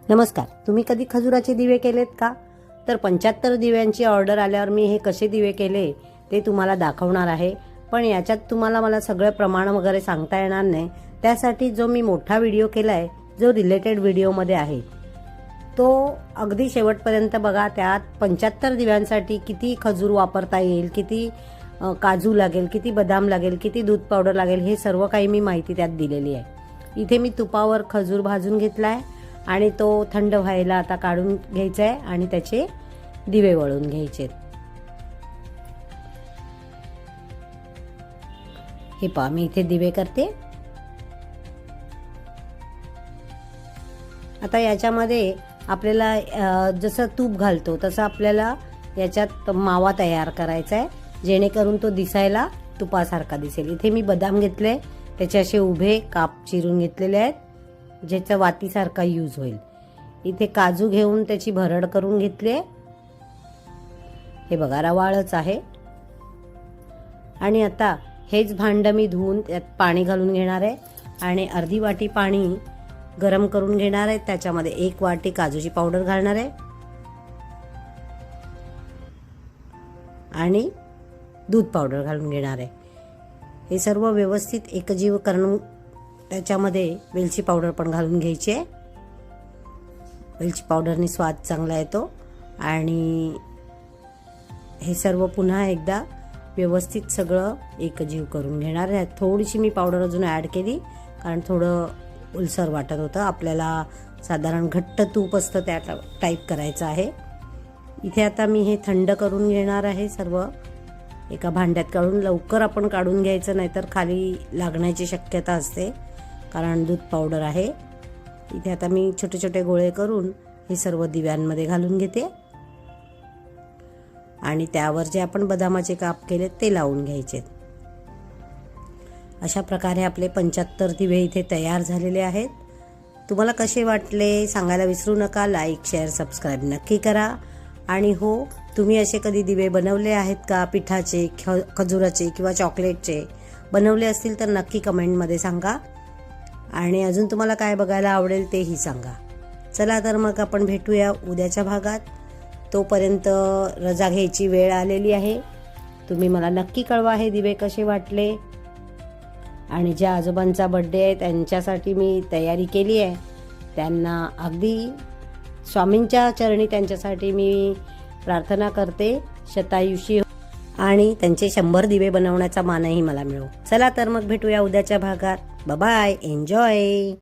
नमस्कार. तुम्ही कधी खजुराचे दिवे केलेत का? तर 75 दिव्यांची ऑर्डर आल्यावर मी हे कसे दिवे केले ते तुम्हाला दाखवणार आहे. पण याच्यात तुम्हाला मला सगळं प्रमाण वगैरे सांगता येणार नाही. त्यासाठी जो मी मोठा व्हिडिओ केलाय, जो रिलेटेड व्हिडिओमध्ये आहे, तो अगदी शेवटपर्यंत बघा. त्यात 75 दिव्यांसाठी किती खजूर वापरता येईल, किती काजू लागेल, किती बदाम लागेल, किती दूध पावडर लागेल, हे सर्व काही मी माहिती त्यात दिलेली आहे. इथे मी तुपावर खजूर भाजून घेतलाय आणि तो थंड व्हायला आता काढून घ्यायचा आहे आणि त्याचे दिवे वळून घ्यायचे. हे पहा, मी इथे दिवे करते. आता याच्यामध्ये आपल्याला जसं तूप घालतो तसं आपल्याला याच्यात मावा तयार करायचा आहे, जेणेकरून तो दिसायला तुपासारखा दिसेल. इथे मी बदाम घेतले, त्याचे असे उभे काप चिरून घेतलेले आहेत, ज्याचा वातीसारखा यूज होईल. इथे काजू घेऊन त्याची भरड करून घेतली. हे बघा, रवाळच आहे. आणि आता हेच भांड मी धुवून त्यात पाणी घालून घेणार आहे आणि अर्धी वाटी पाणी गरम करून घेणार आहे. त्याच्यामध्ये 1 वाटी काजूची पावडर घालणार आहे आणि दूध पावडर घालून घेणार आहे. हे सर्व व्यवस्थित एकजीव करून त्याच्यामध्ये वेलची पावडर पण घालून घ्यायची आहे. वेलची पावडरने स्वाद चांगला येतो. आणि हे सर्व पुन्हा एकदा व्यवस्थित सगळं एकजीव करून घेणार आहे. थोडीशी मी पावडर अजून ॲड केली, कारण थोडं उलसर वाटत होतं. आपल्याला साधारण घट्ट तूप असतं त्या टाईप करायचं आहे. इथे आता मी हे थंड करून घेणार आहे. सर्व एका भांड्यात काढून लवकर आपण काढून घ्यायचं, नाहीतर खाली लागण्याची शक्यता असते, कारण दूध पावडर आहे. इथे आता मी छोटे छोटे गोळे करून हे सर्व दिव्यांमध्ये घालून घेते आणि त्यावर जे आपण बदामाचे काप केले ते लावून घ्यायचे. अशा प्रकारे आपले 75 दिवे इथे तयार झालेले आहेत. तुम्हाला कसे वाटले सांगायला विसरू नका. लाईक, शेअर, सबस्क्राईब नक्की करा. आणि हो, तुम्ही असे कधी दिवे बनवले आहेत का? पिठाचे, खजुराचे किंवा चॉकलेटचे बनवले असतील तर नक्की कमेंटमध्ये सांगा. आणि अजून तुम्हाला काय बघायला आवडेल तेही सांगा. चला तर मग आपण भेटूया उद्याच्या भागात. तोपर्यंत रजा घ्यायची वेळ आलेली आहे. तुम्ही मला नक्की कळवा हे दिवे कसे वाटले. आणि ज्या आजोबांचा बर्थडे आहे त्यांच्यासाठी मी तयारी केली आहे. त्यांना अगदी स्वामींच्या चरणी त्यांच्यासाठी मी प्रार्थना करते, शतायुषी आणि त्यांचे 100 दिवे बनवण्याचा मानही मला मिळो. चला तर मग भेटूया उद्याच्या भागात. Bye, enjoy.